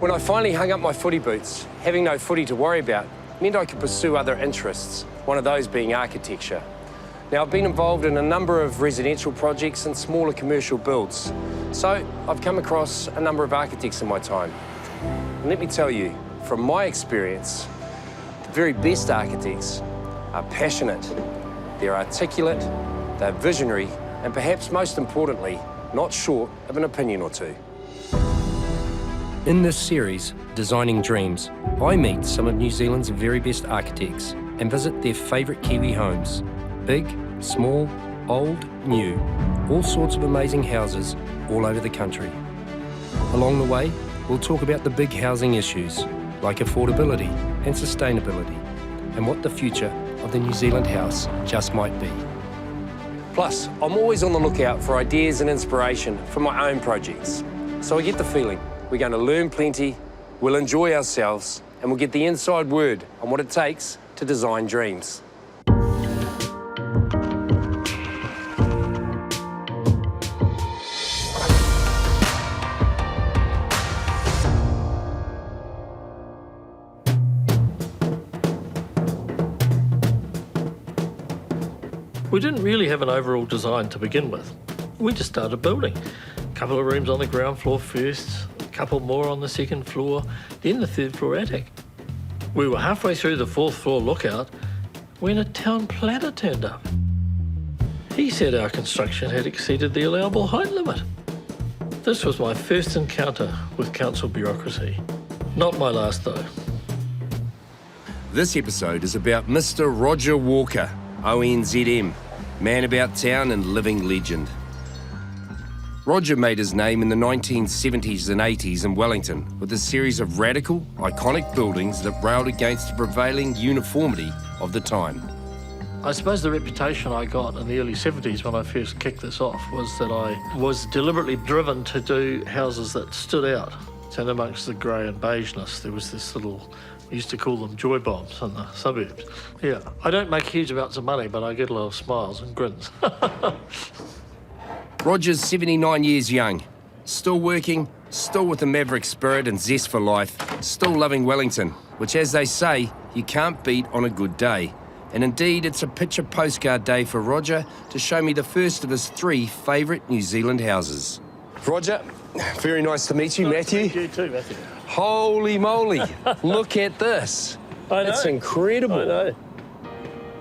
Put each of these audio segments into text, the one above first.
When I finally hung up my footy boots, having no footy to worry about meant I could pursue other interests, one of those being architecture. Now, I've been involved in a number of residential projects and smaller commercial builds, so I've come across a number of architects in my time. And let me tell you, from my experience, the very best architects are passionate, they're articulate, they're visionary, and perhaps most importantly, not short of an opinion or two. In this series, Designing Dreams, I meet some of New Zealand's very best architects and visit their favourite Kiwi homes. Big, small, old, new, all sorts of amazing houses all over the country. Along the way, we'll talk about the big housing issues like affordability and sustainability and what the future of the New Zealand house just might be. Plus, I'm always on the lookout for ideas and inspiration for my own projects. So I get the feeling we're going to learn plenty, we'll enjoy ourselves, and we'll get the inside word on what it takes to design dreams. We didn't really have an overall design to begin with. We just started building. A couple of rooms on the ground floor first, a couple more on the second floor, then the third floor attic. We were halfway through the fourth floor lookout when a town planner turned up. He said our construction had exceeded the allowable height limit. This was my first encounter with council bureaucracy. Not my last, though. This episode is about Mr. Roger Walker, ONZM, man about town and living legend. Roger made his name in the 1970s and 80s in Wellington with a series of radical, iconic buildings that railed against the prevailing uniformity of the time. I suppose the reputation I got in the early 70s when I first kicked this off was that I was deliberately driven to do houses that stood out. And amongst the grey and beigeness, there was this little, we used to call them joy bombs in the suburbs. Yeah, I don't make huge amounts of money, but I get a lot of smiles and grins. Roger's 79 years young, still working, still with a maverick spirit and zest for life, still loving Wellington, which, as they say, you can't beat on a good day. And indeed, it's a picture postcard day for Roger to show me the first of his 3 favourite New Zealand houses. Roger, very nice to meet you, Matthew. You too, Matthew. Holy moly, look at this. I know. It's incredible. I know.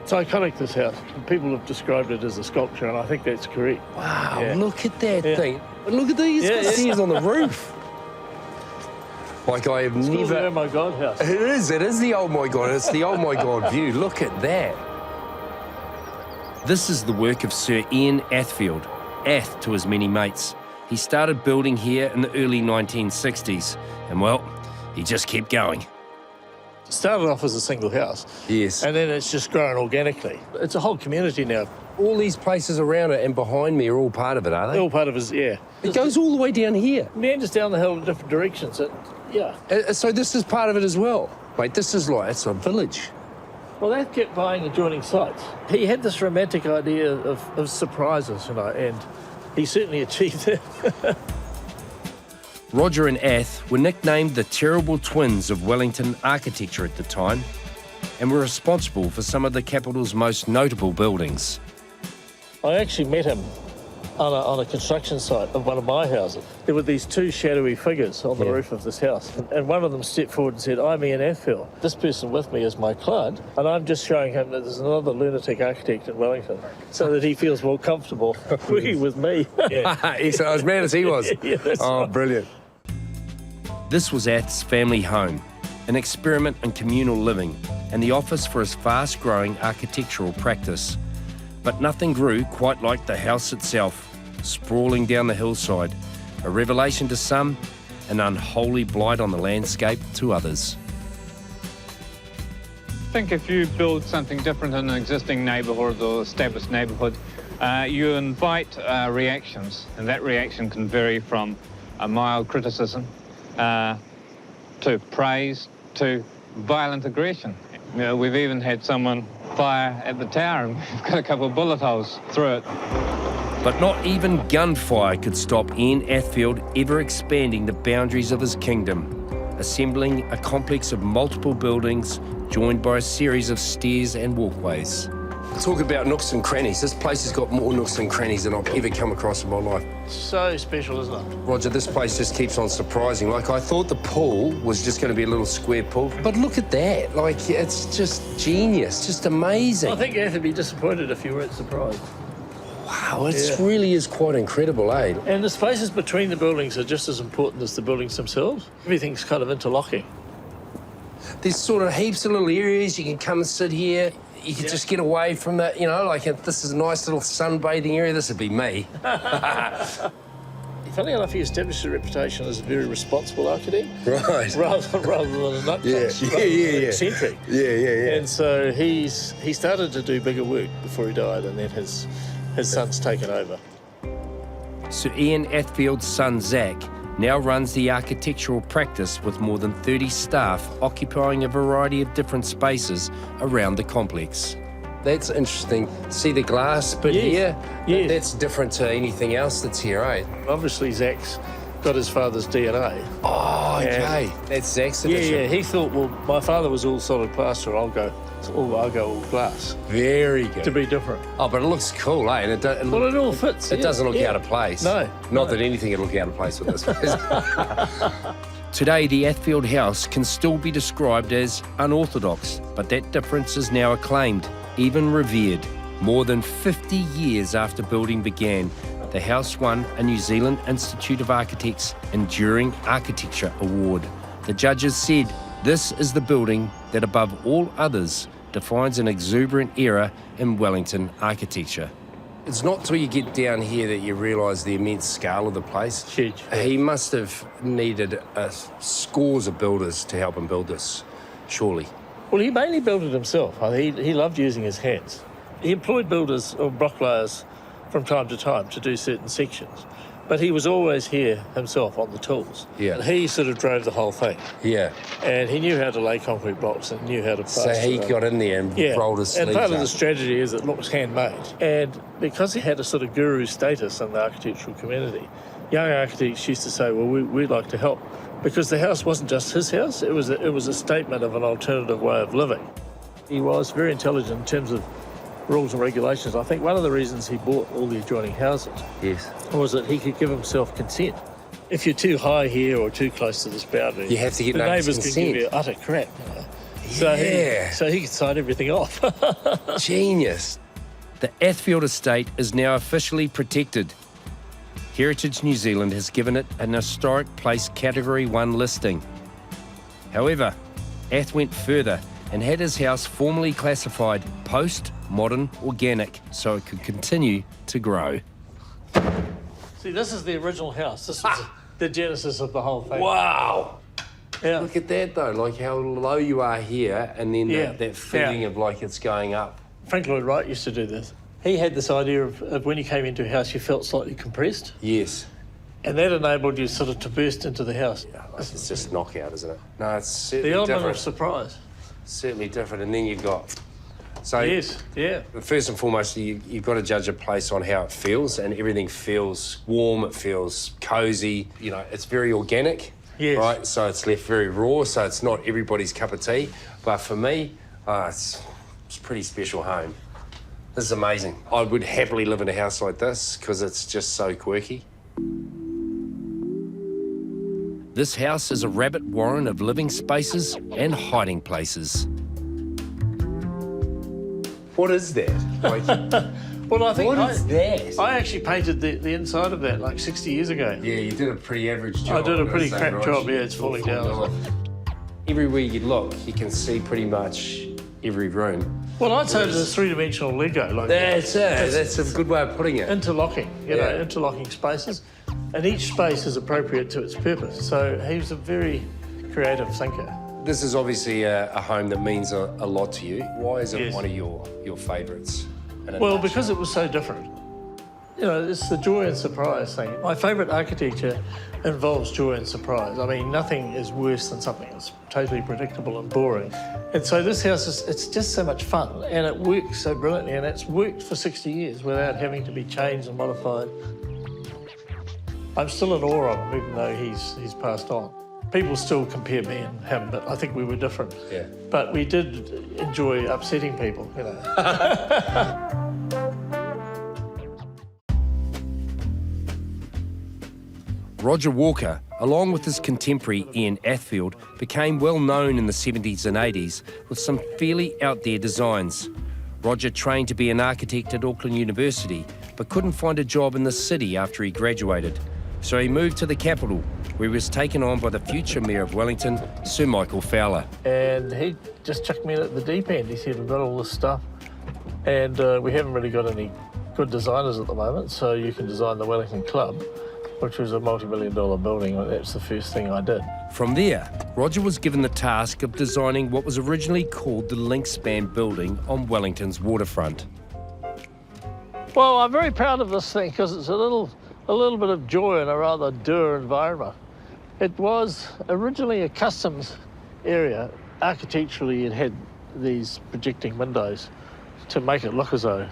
It's iconic, this house. People have described it as a sculpture, and I think that's correct. Wow, Yeah. look at that Yeah. thing. But look at these stairs on the roof. Like I have It's called the never... Oh My God house. It is the oh my God, it's the oh my God view. Look at that. This is the work of Sir Ian Athfield, Ath to his many mates. He started building here in the early 1960s, and well, he just kept going. It started off as a single house. Yes. And then it's just grown organically. It's a whole community now. All these places around it and behind me are all part of it, are they? They're all part of his, yeah. It goes all the way down here. Meanders down the hill in different directions. Yeah. So this is part of it as well. Mate, this is like, it's a village. Well, they kept buying adjoining sites. He had this romantic idea of surprises, you know, and he certainly achieved it. Roger and Ath were nicknamed the terrible twins of Wellington architecture at the time and were responsible for some of the capital's most notable buildings. I actually met him on a construction site of one of my houses. There were these 2 shadowy figures on the roof of this house, and one of them stepped forward and said, "I'm Ian Athfield. This person with me is my client, and I'm just showing him that there's another lunatic architect in Wellington, so that he feels more comfortable working with me." Yeah. He's as mad as he was. Yeah, that's Oh, right. brilliant. This was Ath's family home, an experiment in communal living and the office for his fast-growing architectural practice. But nothing grew quite like the house itself, sprawling down the hillside, a revelation to some, an unholy blight on the landscape to others. I think if you build something different in an existing neighbourhood or established neighbourhood, you invite reactions, and that reaction can vary from a mild criticism to praise to violent aggression. You know, we've even had someone fire at the tower and we've got a couple of bullet holes through it. But not even gunfire could stop Ian Athfield ever expanding the boundaries of his kingdom. assembling a complex of multiple buildings joined by a series of stairs and walkways. Talk about nooks and crannies. This place has got more nooks and crannies than I've ever come across in my life. So special, isn't it? Roger, this place just keeps on surprising. Like, I thought the pool was just going to be a little square pool, but look at that. Like, it's just genius, just amazing. I think you have to be disappointed if you weren't surprised. Wow, it really is quite incredible, eh? And the spaces between the buildings are just as important as the buildings themselves. Everything's kind of interlocking. There's sort of heaps of little areas. You can come and sit here. You can just get away from that, you know, like this is a nice little sunbathing area. This would be me. Funny enough, he established a reputation as a very responsible architect. Right. Rather than a nutcase. Yeah. Eccentric. Yeah. And so he started to do bigger work before he died, and then his son's taken over. Sir Ian Athfield's son, Zach, now runs the architectural practice with more than 30 staff occupying a variety of different spaces around the complex. That's interesting. See the glass bit here? Yes. That's different to anything else that's here, eh? Obviously, Zach's got his father's DNA. Oh, okay. That's Zach's edition. Yeah. He thought, well, my father was all solid plaster, I'll go all glass. Very good. To be different. Oh, but it looks cool, eh? And It all fits. It doesn't look out of place. No. Not that anything would look out of place with this place. Today, the Athfield house can still be described as unorthodox, but that difference is now acclaimed, even revered. More than 50 years after building began, the house won a New Zealand Institute of Architects Enduring Architecture Award. The judges said, this is the building that, above all others, defines an exuberant era in Wellington architecture. It's not till you get down here that you realise the immense scale of the place. Huge. He must have needed scores of builders to help him build this, surely. Well, he mainly built it himself. He loved using his hands. He employed builders or bricklayers from time to time to do certain sections, but he was always here himself on the tools. Yeah. And he sort of drove the whole thing. Yeah. And he knew how to lay concrete blocks and knew how to plaster. So he got in there and rolled his sleeves And part of up. the strategy is it looks handmade. And because he had a sort of guru status in the architectural community, young architects used to say, well, we'd like to help. Because the house wasn't just his house, it was a statement of an alternative way of living. He was very intelligent in terms of rules and regulations. I think one of the reasons he bought all the adjoining houses was that he could give himself consent. If you're too high here or too close to this boundary, you have to get the neighbours consent. can give you utter crap. You know? So he could sign everything off. Genius. The Athfield estate is now officially protected. Heritage New Zealand has given it an Historic Place Category 1 listing. However, Ath went further and had his house formally classified post-modern organic so it could continue to grow. See, this is the original house. This is the genesis of the whole thing. Wow! Yeah. Look at that though, like how low you are here and then that feeling of like it's going up. Frank Lloyd Wright used to do this. He had this idea of when you came into a house, you felt slightly compressed. Yes. And that enabled you sort of to burst into the house. Yeah, it's just knockout, isn't it? No, it's certainly the element different. of surprise. Certainly different, and then you've got... So yes, yeah. First and foremost, you've got to judge a place on how it feels, and everything feels warm, it feels cosy, you know, it's very organic, right? So it's left very raw, so it's not everybody's cup of tea. But for me, it's a pretty special home. This is amazing. I would happily live in a house like this because it's just so quirky. This house is a rabbit warren of living spaces and hiding places. What is that? Like, Well, I think what is that? I actually painted the inside of that like 60 years ago. Yeah, you did a pretty average job. I did a pretty crap job, yeah, it's falling down. Everywhere you look, you can see pretty much every room. Well, I'd say it's a three-dimensional Lego. Like That's it. That's a good way of putting it. Interlocking, you know, interlocking spaces. And each space is appropriate to its purpose. So he was a very creative thinker. This is obviously a home that means a lot to you. Why is it one of your favourites? Well, because it was so different. You know, it's the joy and surprise thing. My favourite architecture involves joy and surprise. I mean, nothing is worse than something that's totally predictable and boring. And so this house, it's just so much fun, and it works so brilliantly, and it's worked for 60 years without having to be changed and modified. I'm still in awe of him, even though he's passed on. People still compare me and him, but I think we were different. Yeah. But we did enjoy upsetting people, you know. Roger Walker, along with his contemporary Ian Athfield, became well known in the 70s and 80s with some fairly out there designs. Roger trained to be an architect at Auckland University, but couldn't find a job in the city after he graduated. So he moved to the capital, where he was taken on by the future Mayor of Wellington, Sir Michael Fowler. And he just chucked me in at the deep end. He said, we've got all this stuff, and we haven't really got any good designers at the moment, so you can design the Wellington Club, which was a multi-million-dollar building, and that's the first thing I did. From there, Roger was given the task of designing what was originally called the Linkspan building on Wellington's waterfront. Well, I'm very proud of this thing because it's a little bit of joy in a rather dour environment. It was originally a customs area. Architecturally, it had these projecting windows to make it look as though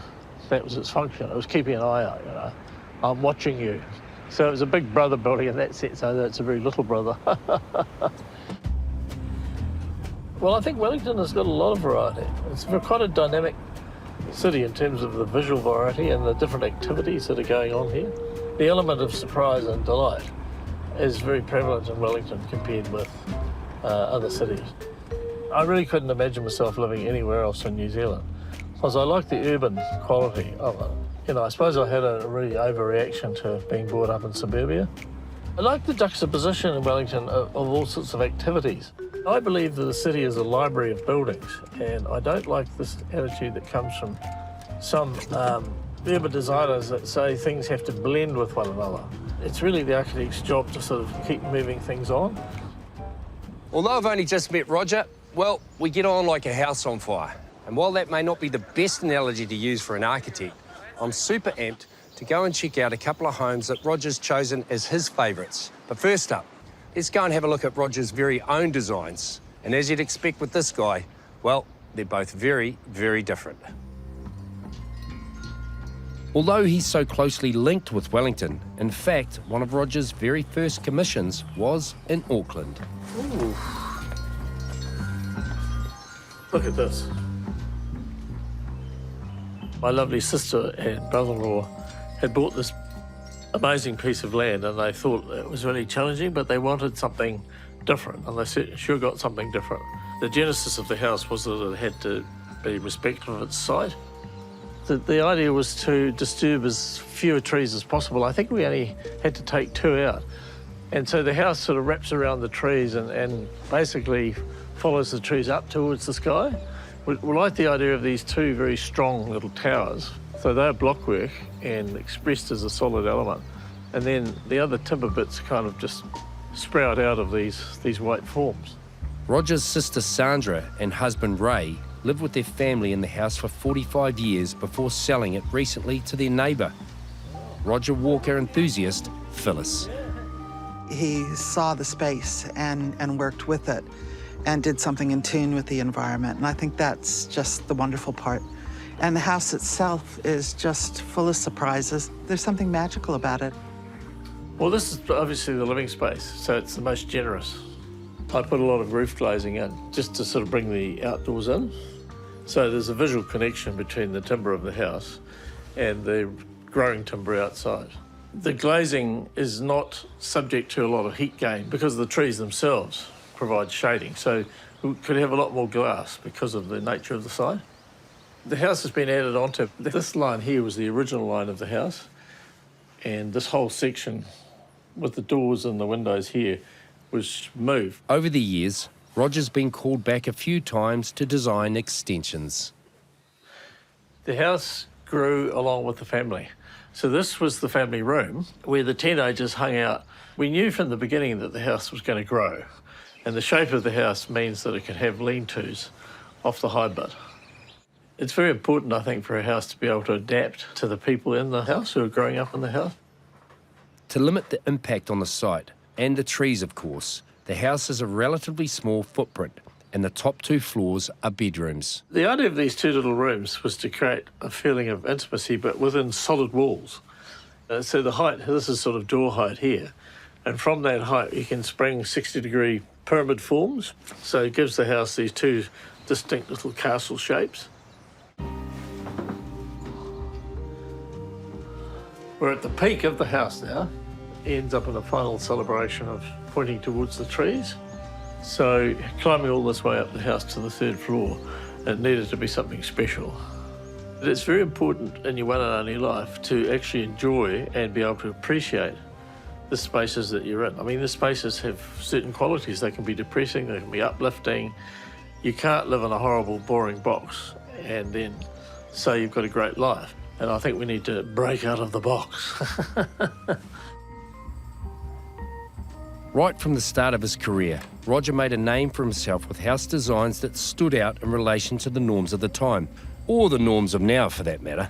that was its function. It was keeping an eye out, you know. I'm watching you. So it was a big brother building in that sense, although it's a very little brother. Well, I think Wellington has got a lot of variety. It's quite a dynamic city in terms of the visual variety and the different activities that are going on here. The element of surprise and delight is very prevalent in Wellington compared with other cities. I really couldn't imagine myself living anywhere else in New Zealand because I like the urban quality of it. You know, I suppose I had a really overreaction to being brought up in suburbia. I like the juxtaposition in Wellington of all sorts of activities. I believe that the city is a library of buildings, and I don't like this attitude that comes from some urban designers that say things have to blend with one another. It's really the architect's job to sort of keep moving things on. Although I've only just met Roger, well, we get on like a house on fire. And while that may not be the best analogy to use for an architect, I'm super amped to go and check out a couple of homes that Roger's chosen as his favourites. But first up, let's go and have a look at Roger's very own designs. And as you'd expect with this guy, well, they're both very, very different. Although he's so closely linked with Wellington, in fact, one of Roger's very first commissions was in Auckland. Ooh. Look at this. My lovely sister and brother-in-law had bought this amazing piece of land, and they thought it was really challenging, but they wanted something different, and they sure got something different. The genesis of the house was that it had to be respectful of its site. The idea was to disturb as few trees as possible. I think we only had to take 2 out. And so the house sort of wraps around the trees and basically follows the trees up towards the sky. We like the idea of these 2 very strong little towers. So they're blockwork and expressed as a solid element. And then the other timber bits kind of just sprout out of these white forms. Roger's sister Sandra and husband Ray lived with their family in the house for 45 years before selling it recently to their neighbour, Roger Walker enthusiast Phyllis. He saw the space and worked with it and did something in tune with the environment. And I think that's just the wonderful part. And the house itself is just full of surprises. There's something magical about it. Well, this is obviously the living space, so it's the most generous. I put a lot of roof glazing in just to sort of bring the outdoors in. So there's a visual connection between the timber of the house and the growing timber outside. The glazing is not subject to a lot of heat gain because the trees themselves provide shading. So we could have a lot more glass because of the nature of the site. The house has been added onto. This line here was the original line of the house, and this whole section with the doors and the windows here was moved. Over the years, Roger's been called back a few times to design extensions. The house grew along with the family. So this was the family room where the teenagers hung out. We knew from the beginning that the house was going to grow, and the shape of the house means that it can have lean-tos off the high bit. It's very important, I think, for a house to be able to adapt to the people in the house who are growing up in the house. To limit the impact on the site, and the trees, of course, the house has a relatively small footprint, and the top 2 floors are bedrooms. The idea of these 2 little rooms was to create a feeling of intimacy, but within solid walls. So the height, this is sort of door height here, And from that height, you can spring 60-degree pyramid forms. So it gives the house these two distinct little castle shapes. We're at the peak of the house now. It ends up in a final celebration of pointing towards the trees. So climbing all this way up the house to the 3rd floor, it needed to be something special. It's very important in your one and only life to actually enjoy and be able to appreciate the spaces that you're in. I mean, the spaces have certain qualities. They can be depressing, they can be uplifting. You can't live in a horrible, boring box and then say you've got a great life. And I think we need to break out of the box. Right from the start of his career, Roger made a name for himself with house designs that stood out in relation to the norms of the time, or the norms of now for that matter.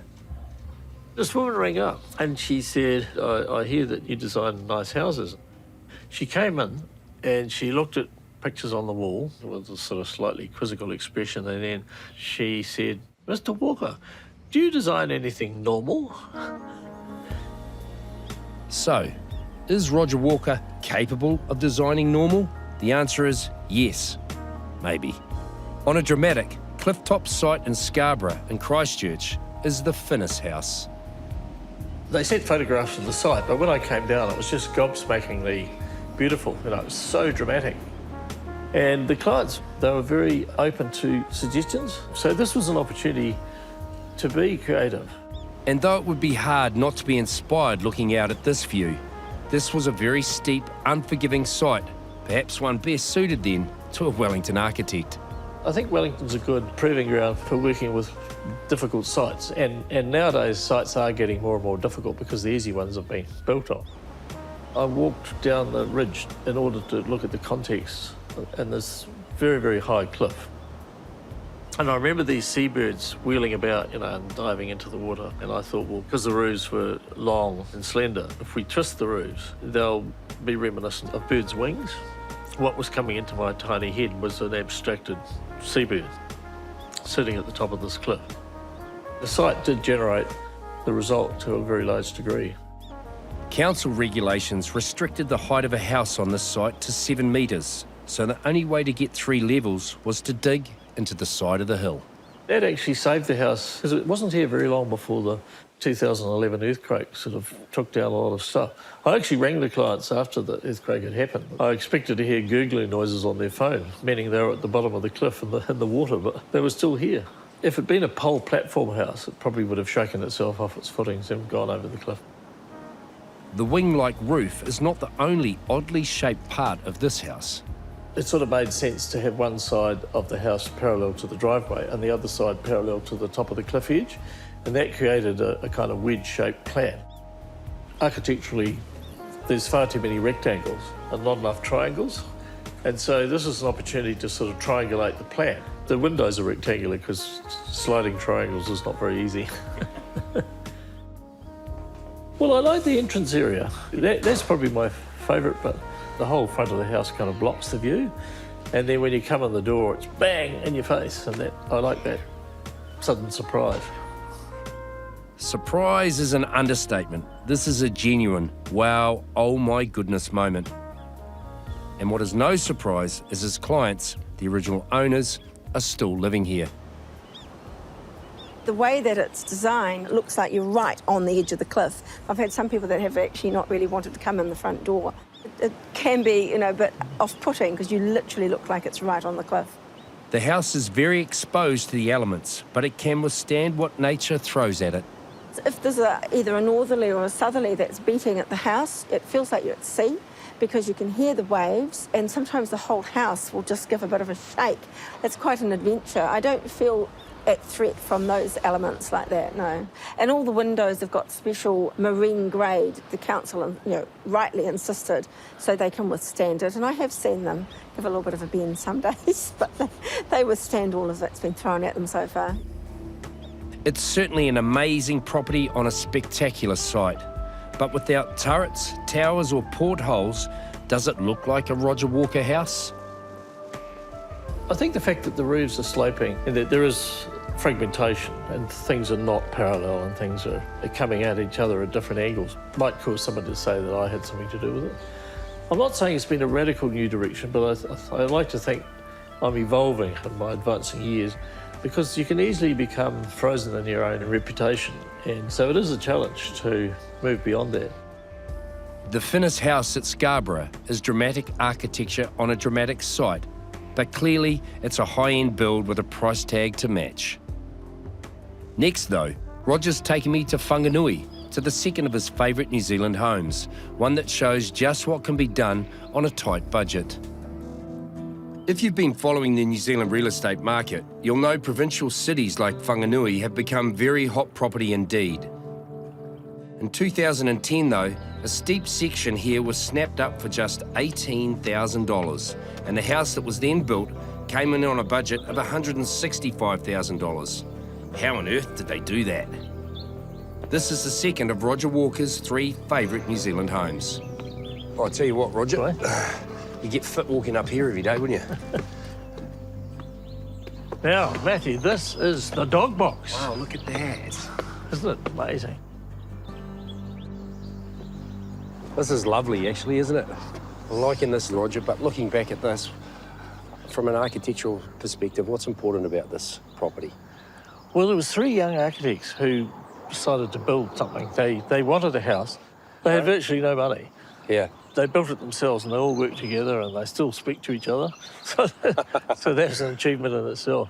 This woman rang up and she said, I hear that you design nice houses. She came in and she looked at pictures on the wall with a sort of slightly quizzical expression, and then she said, Mr. Walker, do you design anything normal? So, is Roger Walker capable of designing normal? The answer is yes, maybe. On a dramatic Clifftop site in Scarborough in Christchurch is the Finnis House. They sent photographs of the site, but when I came down, it was just gobsmackingly beautiful. You know, it was so dramatic. And the clients, they were very open to suggestions. So this was an opportunity to be creative. And though it would be hard not to be inspired looking out at this view, this was a very steep, unforgiving site, perhaps one best suited then to a Wellington architect. I think Wellington's a good proving ground for working with difficult sites. And nowadays, sites are getting more and more difficult because the easy ones have been built on. I walked down the ridge in order to look at the context in this very, very high cliff. And I remember these seabirds wheeling about, you know, and diving into the water. And I thought, well, because the roofs were long and slender, if we twist the roofs, they'll be reminiscent of birds' wings. What was coming into my tiny head was an abstracted seabird sitting at the top of this cliff. The site did generate the result to a very large degree. Council regulations restricted the height of a house on this site to 7 metres, so the only way to get 3 levels was to dig into the side of the hill. That actually saved the house, because it wasn't here very long before the 2011 earthquake sort of took down a lot of stuff. I actually rang the clients after the earthquake had happened. I expected to hear gurgling noises on their phone, meaning they were at the bottom of the cliff in the water, but they were still here. If it had been a pole platform house, it probably would have shaken itself off its footings and gone over the cliff. The wing-like roof is not the only oddly shaped part of this house. It sort of made sense to have one side of the house parallel to the driveway and the other side parallel to the top of the cliff edge, and that created a kind of wedge-shaped plan. Architecturally, there's far too many rectangles and not enough triangles, and so this is an opportunity to sort of triangulate the plan. The windows are rectangular because sliding triangles is not very easy. Well, I like the entrance area. That's probably my favourite bit. The whole front of the house kind of blocks the view, and then when you come in the door, it's bang in your face, and I like that sudden surprise. Surprise is an understatement. This is a genuine, wow, oh my goodness moment. And what is no surprise is his clients, the original owners, are still living here. The way that it's designed looks like you're right on the edge of the cliff. I've had some people that have actually not really wanted to come in the front door. It can be, a bit off-putting because you literally look like it's right on the cliff. The house is very exposed to the elements, but it can withstand what nature throws at it. If there's either a northerly or a southerly that's beating at the house, it feels like you're at sea because you can hear the waves, and sometimes the whole house will just give a bit of a shake. It's quite an adventure. I don't feel at threat from those elements like that, no. And all the windows have got special marine grade, the council rightly insisted, so they can withstand it. And I have seen them give a little bit of a bend some days, but they withstand all of that's been thrown at them so far. It's certainly an amazing property on a spectacular site, but without turrets, towers or portholes, does it look like a Roger Walker house? I think the fact that the roofs are sloping and that there is fragmentation and things are not parallel and things are coming at each other at different angles might cause someone to say that I had something to do with it. I'm not saying it's been a radical new direction, but I like to think I'm evolving in my advancing years, because you can easily become frozen in your own reputation. And so it is a challenge to move beyond that. The Finnis House at Scarborough is dramatic architecture on a dramatic site, but clearly it's a high-end build with a price tag to match. Next though, Roger's taking me to Whanganui, to the second of his favourite New Zealand homes, one that shows just what can be done on a tight budget. If you've been following the New Zealand real estate market, you'll know provincial cities like Whanganui have become very hot property indeed. In 2010 though, a steep section here was snapped up for just $18,000, and the house that was then built came in on a budget of $165,000. How on earth did they do that? This is the second of Roger Walker's 3 favourite New Zealand homes. I'll tell you what, Roger, you get fit walking up here every day, wouldn't you? Now, Matthew, this is the dog box. Wow, look at that. Isn't it amazing? This is lovely, actually, isn't it? I'm liking this, Roger, but looking back at this, from an architectural perspective, what's important about this property? Well, there was 3 young architects who decided to build something. They wanted a house. They had virtually no money. Yeah. They built it themselves, and they all work together, and they still speak to each other. So that's an achievement in itself.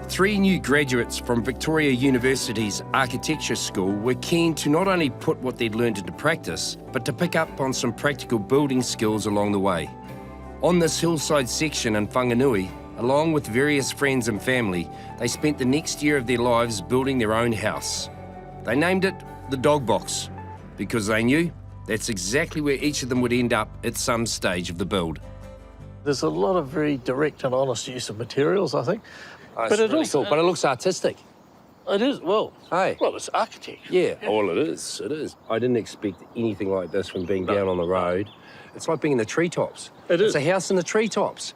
3 new graduates from Victoria University's Architecture School were keen to not only put what they'd learned into practice, but to pick up on some practical building skills along the way. On this hillside section in Whanganui, along with various friends and family, they spent the next year of their lives building their own house. They named it the Dog Box, because they knew that's exactly where each of them would end up at some stage of the build. There's a lot of very direct and honest use of materials, I think. But it also, but it looks artistic. It is, well, Hey. well, it's architecture. Yeah, well, it is. It is. I didn't expect anything like this from being down on the road. It's like being in the treetops. It is. It's a house in the treetops.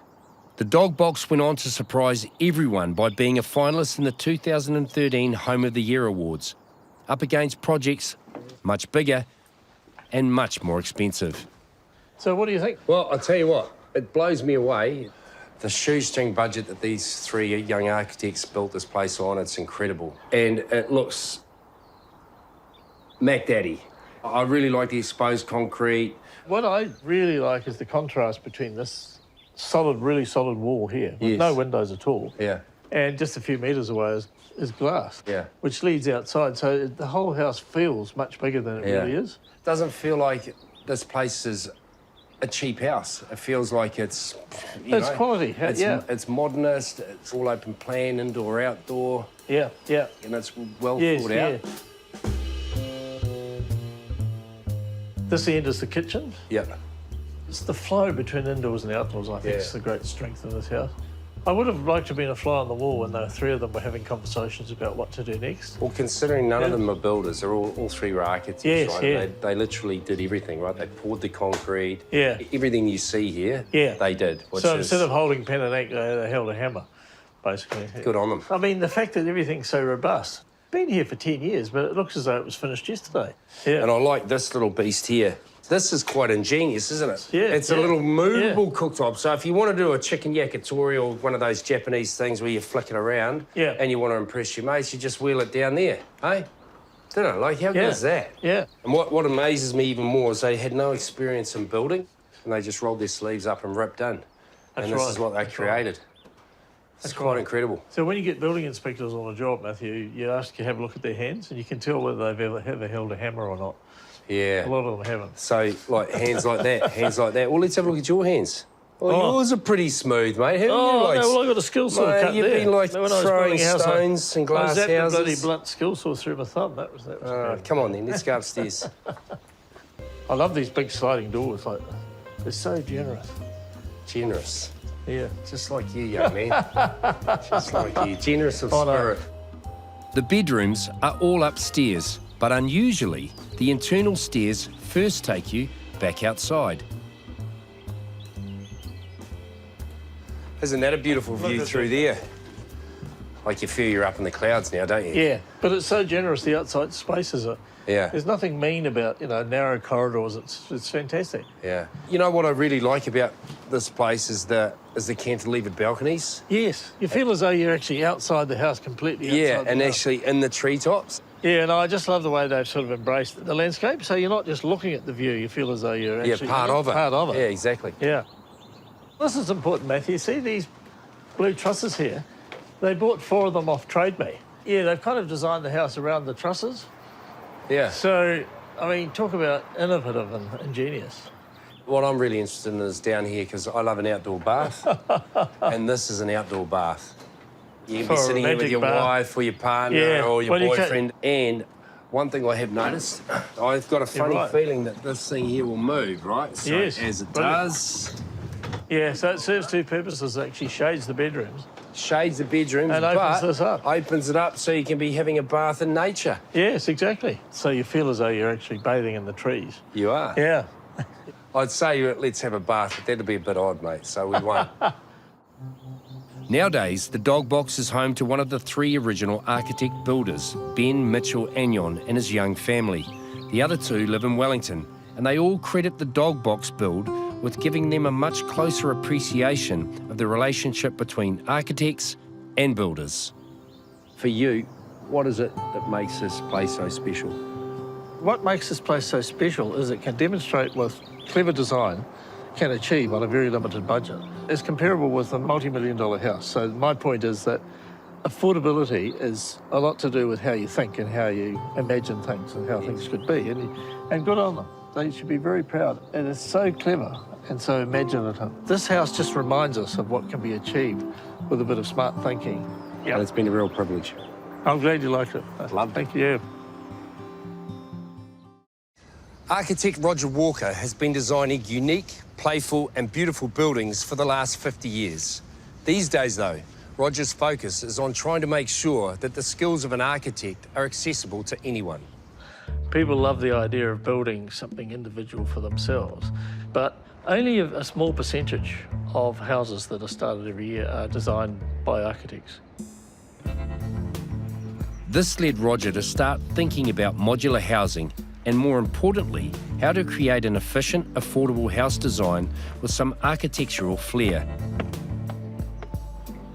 The Dog Box went on to surprise everyone by being a finalist in the 2013 Home of the Year Awards, up against projects much bigger and much more expensive. So what do you think? Well, I'll tell you what, it blows me away. The shoestring budget that these 3 young architects built this place on, it's incredible. And it looks Mac Daddy. I really like the exposed concrete. What I really like is the contrast between this solid, really solid wall here, with Yes. no windows at all, Yeah. and just a few metres away is glass, Yeah. which leads outside. So the whole house feels much bigger than it really is. Doesn't feel like this place is a cheap house. It feels like it's, It's quality, yeah. It's modernist, it's all open plan, indoor, outdoor, Yeah, yeah. and it's well Yes, thought yeah. out. This end is the kitchen. Yeah. It's the flow between indoors and outdoors, I think, is the great strength of this house. I would have liked to have been a fly on the wall when the 3 of them were having conversations about what to do next. Well, considering none of them are builders, they're all 3 were architects, Yes, right? yeah. They literally did everything, right? They poured the concrete. Yeah. Everything you see here, Yeah. they did. Which So is instead of holding pen and ink, they held a hammer, basically. good on them. I mean, the fact that everything's so robust. Been here for 10 years, but it looks as though it was finished yesterday. Yeah. And I like this little beast here. This is quite ingenious, isn't it? Yeah, It's a little movable yeah. cooktop. So if you want to do a chicken yakitori or one of those Japanese things where you flick it around and you want to impress your mates, you just wheel it down there, hey? Don't know, like, how good is that? Yeah. And what amazes me even more is they had no experience in building, and they just rolled their sleeves up and ripped in. And this is what they created. It's quite incredible. So when you get building inspectors on a job, Matthew, you ask to have a look at their hands, and you can tell whether they've ever held a hammer or not. Yeah. A lot of them haven't. So, like, hands like that, hands like that. Well, let's have a look at your hands. Well, yours are pretty smooth, mate. Haven't you? Like, no, well, I got a skill saw cut you've there. been, like, When I was throwing building a house, stones and glass I zapped houses. a bloody blunt skill saw through my thumb. That was bad. Come on, then. Let's go upstairs. I love these big sliding doors. Like, they're so generous. Generous. Yeah. Just like you, young man. Just like you. Generous of Oh, no. spirit. The bedrooms are all upstairs, but unusually, the internal stairs first take you back outside. Isn't that a beautiful view through there? Like you feel you're up in the clouds now, don't you? Yeah, but it's so generous, the outside spaces are Yeah. There's nothing mean about, narrow corridors. It's fantastic. Yeah. You know what I really like about this place is the cantilevered balconies. Yes, you feel as though you're actually outside the house, completely outside Yeah, the and house. actually in the treetops. Yeah, no, I just love the way they've sort of embraced the landscape. So you're not just looking at the view, you feel as though you're actually part of it. Part of it. Yeah, exactly. Yeah. This is important, Matthew. See these blue trusses here? They bought 4 of them off Trade Me. Yeah, they've kind of designed the house around the trusses. Yeah. So, I mean, talk about innovative and ingenious. What I'm really interested in is down here because I love an outdoor bath, and this is an outdoor bath. You can For be a sitting here with romantic your bath. wife or your partner Yeah, or your well, you can- boyfriend. And one thing I have noticed, I've got a funny right. feeling that this thing here will move, right? So Yes, as it brilliant. does, Yeah, so it serves 2 purposes. It actually shades the bedrooms. shades the bedrooms, And but opens this up. opens it up so you can be having a bath in nature. Yes, exactly. So you feel as though you're actually bathing in the trees. You are. Yeah. I'd say let's have a bath, but that'd be a bit odd, mate, so we won't. Nowadays, the dog box is home to one of the 3 original architect builders, Ben Mitchell Agnon and his young family. The other 2 live in Wellington, and they all credit the dog box build with giving them a much closer appreciation of the relationship between architects and builders. For you, what is it that makes this place so special? What makes this place so special is it can demonstrate what clever design can achieve on a very limited budget. It's comparable with a multi-million-dollar house. So my point is that affordability is a lot to do with how you think and how you imagine things and how things could be. And good on them. They should be very proud. And it's so clever and so imaginative. This house just reminds us of what can be achieved with a bit of smart thinking. Yeah. It's been a real privilege. I'm glad you liked it. Loved it. Thank you. Architect Roger Walker has been designing unique, playful and beautiful buildings for the last 50 years. These days, though, Roger's focus is on trying to make sure that the skills of an architect are accessible to anyone. People love the idea of building something individual for themselves, but only a small percentage of houses that are started every year are designed by architects. This led Roger to start thinking about modular housing and, more importantly, how to create an efficient, affordable house design with some architectural flair.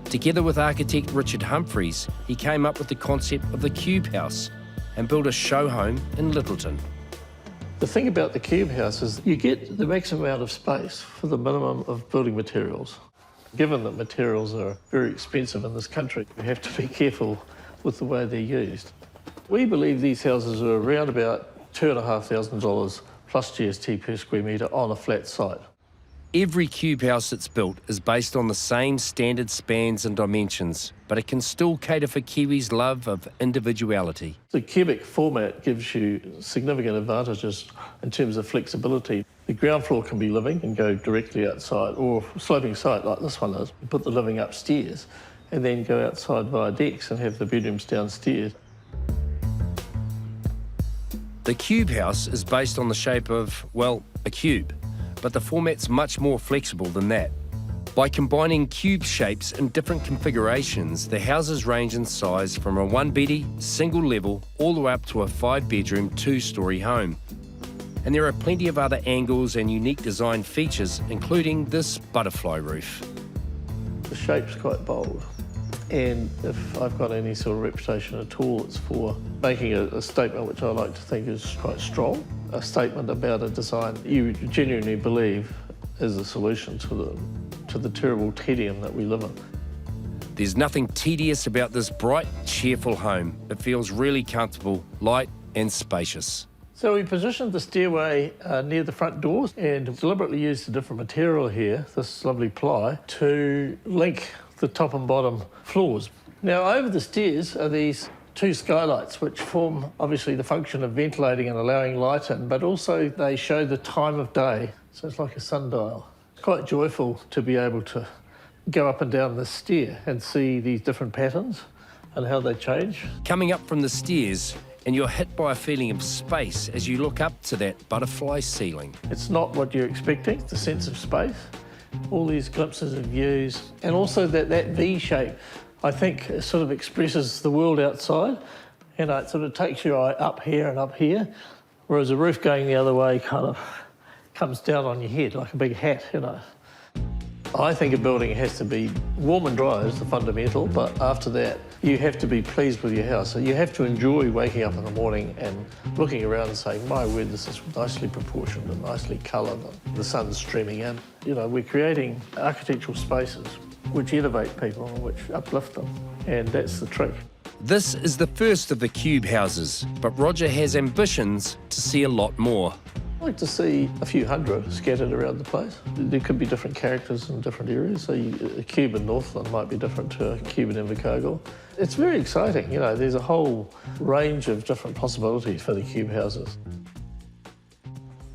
Together with architect Richard Humphreys, he came up with the concept of the Cube House and built a show home in Littleton. The thing about the cube house is you get the maximum amount of space for the minimum of building materials. Given that materials are very expensive in this country, we have to be careful with the way they're used. We believe these houses are around about $2,500 plus GST per square metre on a flat site. Every cube house that's built is based on the same standard spans and dimensions, but it can still cater for Kiwis' love of individuality. The cubic format gives you significant advantages in terms of flexibility. The ground floor can be living and go directly outside, or a sloping site like this one is. You put the living upstairs and then go outside via decks and have the bedrooms downstairs. The cube house is based on the shape of, well, a cube, but the format's much more flexible than that. By combining cube shapes in different configurations, the houses range in size from a 1-beddy, single level, all the way up to a 5-bedroom, 2-storey home. And there are plenty of other angles and unique design features, including this butterfly roof. The shape's quite bold, and if I've got any sort of reputation at all, it's for making a statement which I like to think is quite strong, a statement about a design you genuinely believe is a solution to the terrible tedium that we live in. There's nothing tedious about this bright, cheerful home. It feels really comfortable, light and spacious. So we positioned the stairway near the front doors and deliberately used a different material here, this lovely ply, to link the top and bottom floors. Now over the stairs are these 2 skylights which form obviously the function of ventilating and allowing light in, but also they show the time of day. So it's like a sundial. It's quite joyful to be able to go up and down this stair and see these different patterns and how they change. Coming up from the stairs, and you're hit by a feeling of space as you look up to that butterfly ceiling. It's not what you're expecting, the sense of space. All these glimpses of views, and also that V shape, I think, sort of expresses the world outside You know, it sort of takes your eye up here and up here, whereas a roof going the other way kind of comes down on your head like a big hat, you know. I think a building has to be warm and dry is the fundamental, but after that, you have to be pleased with your house. So you have to enjoy waking up in the morning and looking around and saying, my word, this is nicely proportioned and nicely coloured, and the sun's streaming in. You know, we're creating architectural spaces which elevate people and which uplift them, and that's the trick. This is the first of the cube houses, but Roger has ambitions to see a lot more. I'd like to see a few hundred scattered around the place. There could be different characters in different areas. So a cube in Northland might be different to a cube in Invercargill. It's very exciting, you know, there's a whole range of different possibilities for the cube houses.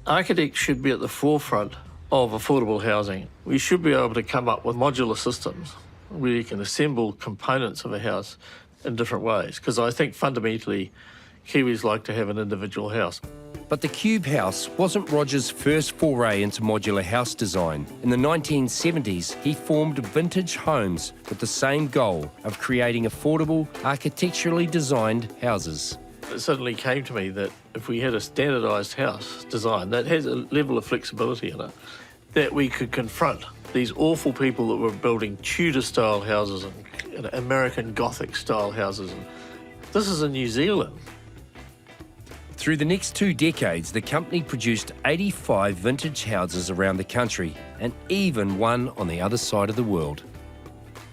Architects should be at the forefront of affordable housing. We should be able to come up with modular systems where you can assemble components of a house in different ways, because I think fundamentally Kiwis like to have an individual house. But the cube house wasn't Roger's first foray into modular house design. In the 1970s, he formed Vintage Homes with the same goal of creating affordable, architecturally designed houses. It suddenly came to me that if we had a standardised house design that has a level of flexibility in it, that we could confront these awful people that were building Tudor-style houses and American Gothic-style houses. This is in New Zealand. Through the next 2 decades, the company produced 85 vintage houses around the country, and even one on the other side of the world.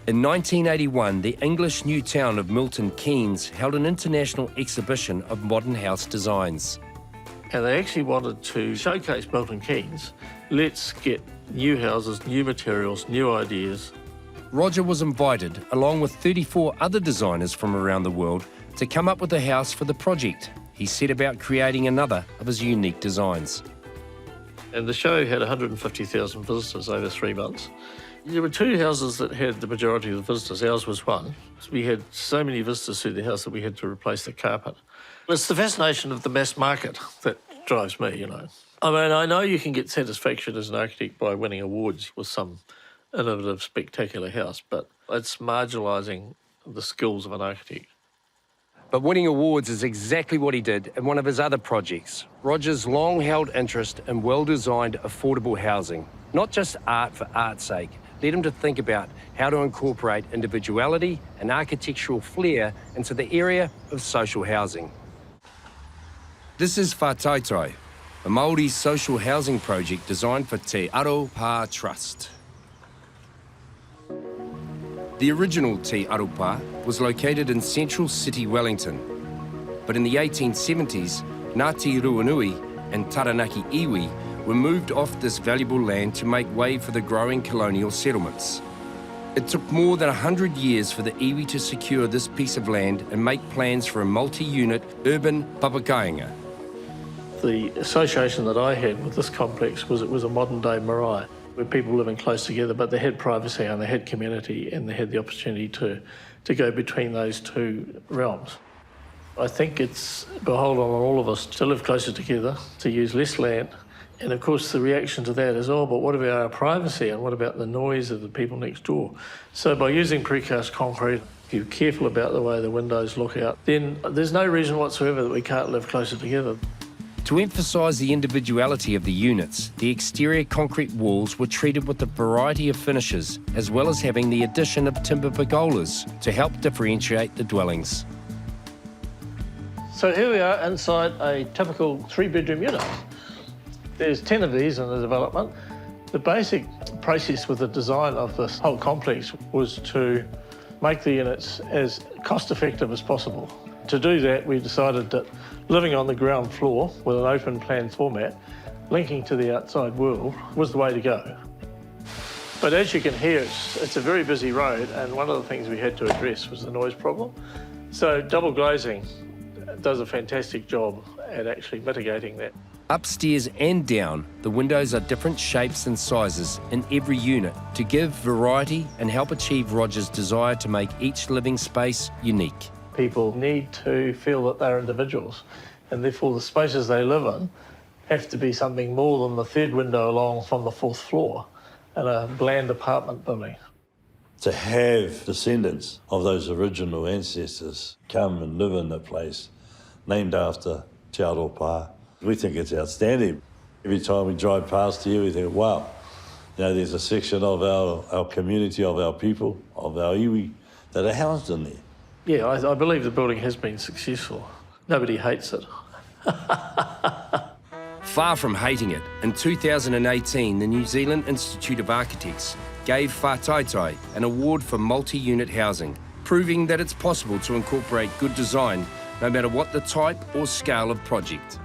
In 1981, the English new town of Milton Keynes held an international exhibition of modern house designs. And they actually wanted to showcase Milton Keynes. Let's get new houses, new materials, new ideas. Roger was invited, along with 34 other designers from around the world, to come up with a house for the project. He set about creating another of his unique designs. And the show had 150,000 visitors over 3 months. There were 2 houses that had the majority of the visitors. Ours was one. We had so many visitors through the house that we had to replace the carpet. It's the fascination of the mass market that drives me, you know. I mean, I know you can get satisfaction as an architect by winning awards with some innovative, spectacular house, but it's marginalising the skills of an architect. But winning awards is exactly what he did in one of his other projects. Roger's long-held interest in well-designed, affordable housing, not just art for art's sake, led him to think about how to incorporate individuality and architectural flair into the area of social housing. This is Whātaitai, a Māori social housing project designed for Te Aropa Trust. The original Te Aropa was located in central city Wellington, but in the 1870s, Ngāti Ruanui and Taranaki iwi were moved off this valuable land to make way for the growing colonial settlements. It took more than 100 years for the iwi to secure this piece of land and make plans for a multi-unit urban papakainga. The association that I had with this complex was it was a modern-day marae, where people living close together, but they had privacy and they had community and they had the opportunity to go between those 2 realms. I think it's beholden on all of us to live closer together, to use less land. And of course the reaction to that is, oh, but what about our privacy and what about the noise of the people next door? So by using precast concrete, if you're careful about the way the windows look out, then there's no reason whatsoever that we can't live closer together. To emphasise the individuality of the units, the exterior concrete walls were treated with a variety of finishes, as well as having the addition of timber pergolas to help differentiate the dwellings. So here we are inside a typical 3-bedroom unit. There's 10 of these in the development. The basic process with the design of this whole complex was to make the units as cost-effective as possible. To do that, we decided that living on the ground floor with an open plan format, linking to the outside world, was the way to go. But as you can hear, it's a very busy road, and one of the things we had to address was the noise problem. So double glazing does a fantastic job at actually mitigating that. Upstairs and down, the windows are different shapes and sizes in every unit to give variety and help achieve Roger's desire to make each living space unique. People need to feel that they're individuals, and therefore the spaces they live in have to be something more than the 3rd window along from the 4th floor in a bland apartment building. to have descendants of those original ancestors come and live in the place named after Te Aroha. We think it's outstanding. Every time we drive past here, we think, wow, you know, there's a section of our community, of our people, of our iwi, that are housed in there. Yeah, I believe the building has been successful. Nobody hates it. Far from hating it, in 2018, the New Zealand Institute of Architects gave Whātaitai an award for multi-unit housing, proving that it's possible to incorporate good design no matter what the type or scale of project.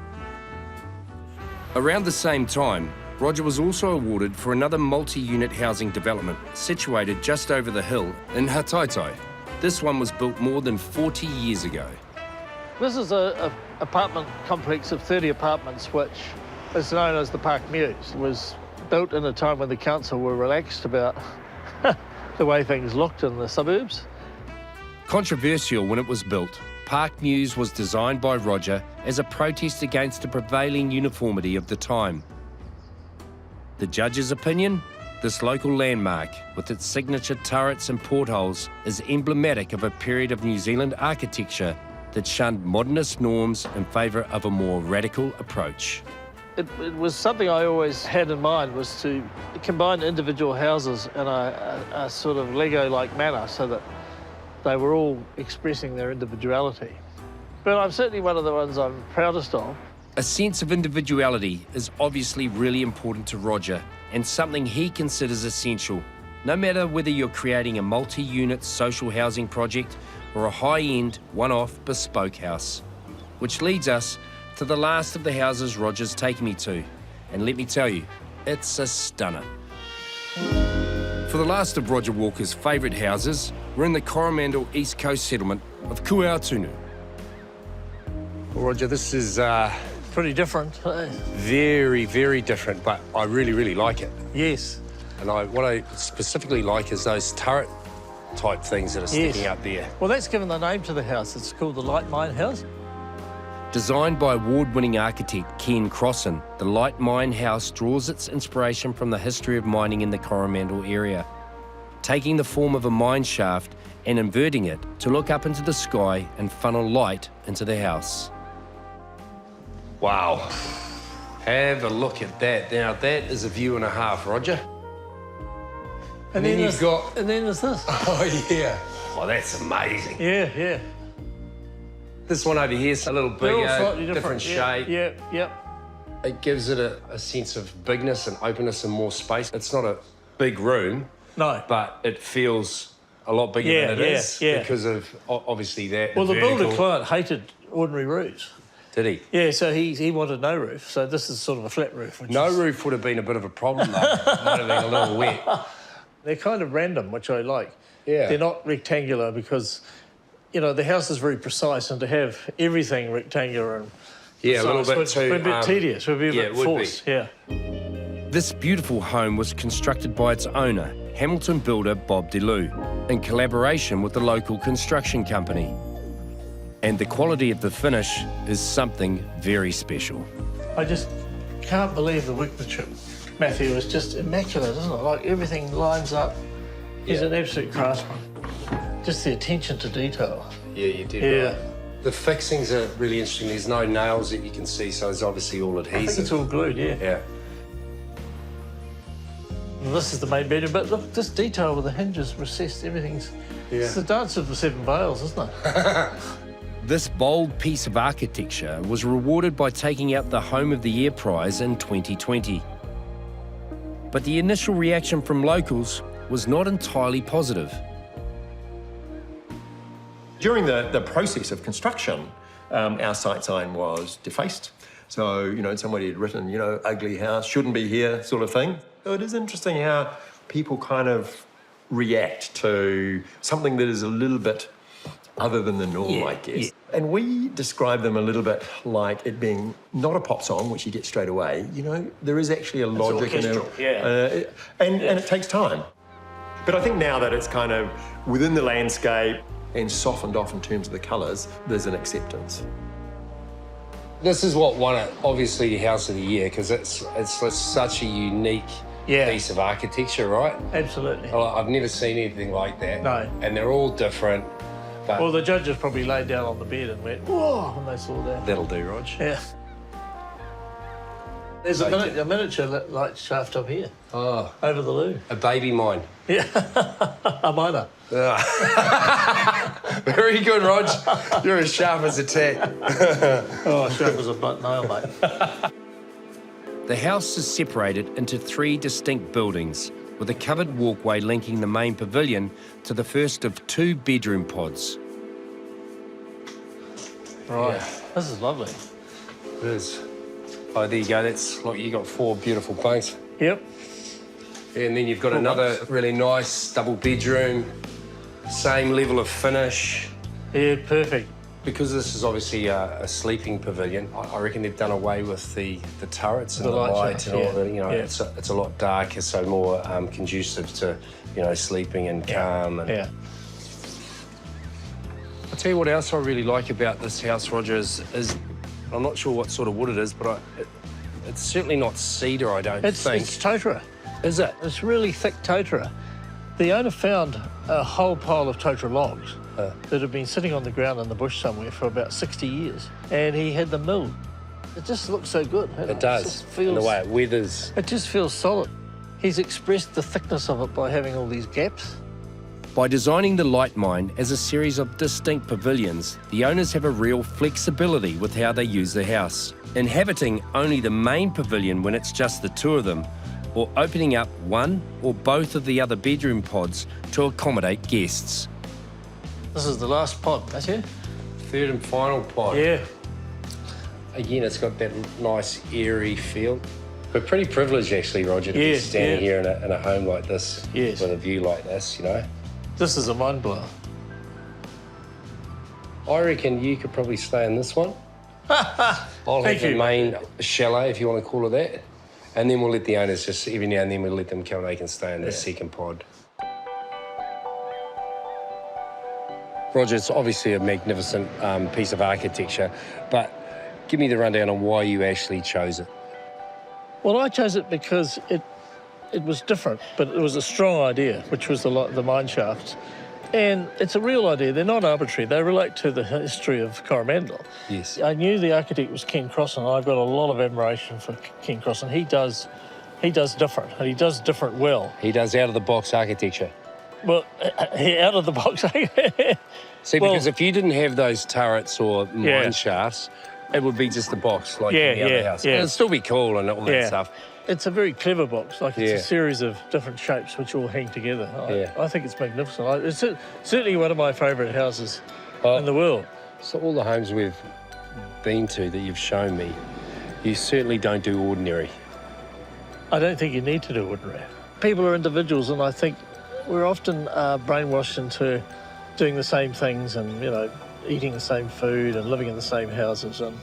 Around the same time, Roger was also awarded for another multi-unit housing development situated just over the hill in Hataitai. This one was built more than 40 years ago. This is an apartment complex of 30 apartments, which is known as the Park Mews. It was built in a time when the council were relaxed about the way things looked in the suburbs. Controversial when it was built, Park Mews was designed by Roger as a protest against the prevailing uniformity of the time. The judge's opinion? This local landmark, with its signature turrets and portholes, is emblematic of a period of New Zealand architecture that shunned modernist norms in favour of a more radical approach. It was something I always had in mind, was to combine individual houses in a sort of Lego-like manner so that they were all expressing their individuality. But I'm certainly one of the ones I'm proudest of. A sense of individuality is obviously really important to Roger and something he considers essential, no matter whether you're creating a multi-unit social housing project or a high-end, one-off bespoke house. Which leads us to the last of the houses Roger's taken me to, and let me tell you, it's a stunner. For the last of Roger Walker's favourite houses, we're in the Coromandel East Coast settlement of Kuaotunu. Well, Roger, this is Pretty different. very, very different, but I really, really like it. Yes. And what I specifically like is those turret type things that are sticking out there. Well, that's given the name to the house. It's called the Light Mine House. Designed by award-winning architect Ken Crossan, the Light Mine House draws its inspiration from the history of mining in the Coromandel area, taking the form of a mine shaft and inverting it to look up into the sky and funnel light into the house. Wow. Have a look at that. Now, that is a view and a half, Roger. And then you've got... And then there's this. Oh, yeah. Oh, that's amazing. Yeah, yeah. This one over here is a little They're all bigger, slightly different shape. Yeah. It gives it a sense of bigness and openness and more space. It's not a big room, No. but it feels a lot bigger than it is because of obviously that. Well, the builder vertical. client hated ordinary roofs. Did he? Yeah, so he wanted no roof. So this is sort of a flat roof. No roof would have been a bit of a problem, though. Might have been a little wet. They're kind of random, which I like. Yeah. They're not rectangular because, you know, the house is very precise, and to have everything rectangular and Yeah, a little precise bit would too... be a bit tedious. Would be a bit forced. Yeah. This beautiful home was constructed by its owner, Hamilton builder Bob DeLue, in collaboration with the local construction company. And the quality of the finish is something very special. I just can't believe the workmanship. Matthew is just immaculate, isn't it? Like everything lines up. He's an absolute craftsman. Just the attention to detail. Yeah, you did. Yeah. Right. The fixings are really interesting. There's no nails that you can see, so it's obviously all adhesive. I think it's all glued, yeah. Yeah. And this is the main bedroom, but look, this detail with the hinges recessed, everything's... Yeah. It's the dance of the seven veils, isn't it? This bold piece of architecture was rewarded by taking out the Home of the Year prize in 2020. But the initial reaction from locals was not entirely positive. During the process of construction, our site sign was defaced. So, you know, somebody had written, you know, ugly house, shouldn't be here, sort of thing. So it is interesting how people kind of react to something that is a little bit other than the norm, I guess. Yeah. And we describe them a little bit like it being not a pop song, which you get straight away. You know, there is actually a logic in it. And it takes time. But I think now that it's kind of within the landscape and softened off in terms of the colours, there's an acceptance. This is what won it, obviously, House of the Year, because it's such a unique piece of architecture, right? Absolutely. Well, I've never seen anything like that. No. And they're all different. But Well, the judges probably laid down on the bed and went, whoa, when they saw that. that'll do, Rog. Yeah. There's a miniature light shaft up here, Oh, over the loo. a baby mine. Yeah, a miner. Very good, Rog. You're as sharp as a tack. Oh, sharp as a butt nail, mate. The house is separated into 3 distinct buildings, with a covered walkway linking the main pavilion to the first of 2 bedroom pods. Right. Yeah. This is lovely. It is. Oh, there you go. That's like you got 4 beautiful planks. Yep. And then you've got another really nice double bedroom, same level of finish. Yeah, perfect. Because this is obviously a sleeping pavilion, I reckon they've done away with the turrets and the light shafts, and all yeah. that. You know, Yeah. it's a lot darker, so more conducive to, you know, sleeping and calm. And Yeah. I'll tell you what else I really like about this house, Roger, is I'm not sure what sort of wood it is, but it's certainly not cedar, I don't think. It's totara. Is it? It's really thick totara. The owner found a whole pile of totara logs that had been sitting on the ground in the bush somewhere for about 60 years, and he had them milled. It just looks so good. It does, just feels, and the way it weathers. It just feels solid. He's expressed the thickness of it by having all these gaps. By designing the light mine as a series of distinct pavilions, the owners have a real flexibility with how they use the house, inhabiting only the main pavilion when it's just the 2 of them, or opening up one or both of the other bedroom pods to accommodate guests. This is the last pod, that's it? 3rd and final pod. Yeah. Again, it's got that nice airy feel. We're pretty privileged actually, Roger, to be Yes, standing yeah. here in a home like this, Yes. with a view like this, you know. This is a mind blower. I reckon you could probably stay in this one. I'll Thank have the you. main chalet, if you want to call it that. And then we'll let the owners just, every now and then we'll let them come, they can stay in the second pod. Roger, it's obviously a magnificent piece of architecture, but give me the rundown on why you actually chose it. Well, I chose it because it was different, but it was a strong idea, which was the mine shafts. And it's a real idea. They're not arbitrary. They relate to the history of Coromandel. Yes. I knew the architect was Ken Crossan. I've got a lot of admiration for Ken Crossan. He does different, and he does different well. He does out-of-the-box architecture. Well, out of the box. See, Well- because if you didn't have those turrets or mine Yeah. shafts, it would be just a box like Yeah, any other yeah, house. yeah. It'd still be cool and all that Yeah. stuff. It's a very clever box. Like, it's Yeah. a series of different shapes which all hang together. Yeah. I think it's magnificent. It's certainly one of my favourite houses Well, in the world. So all the homes we've been to that you've shown me, you certainly don't do ordinary. I don't think you need to do ordinary. People are individuals, and I think we're often brainwashed into doing the same things and, you know, eating the same food and living in the same houses. And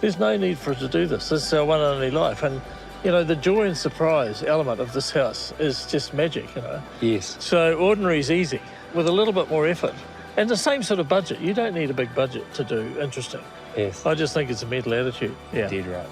there's no need for us to do this. This is our one and only life. And, you know, the joy and surprise element of this house is just magic, you know. Yes. So ordinary is easy with a little bit more effort. And the same sort of budget. You don't need a big budget to do interesting. Yes. I just think it's a mental attitude. Yeah. Dead right.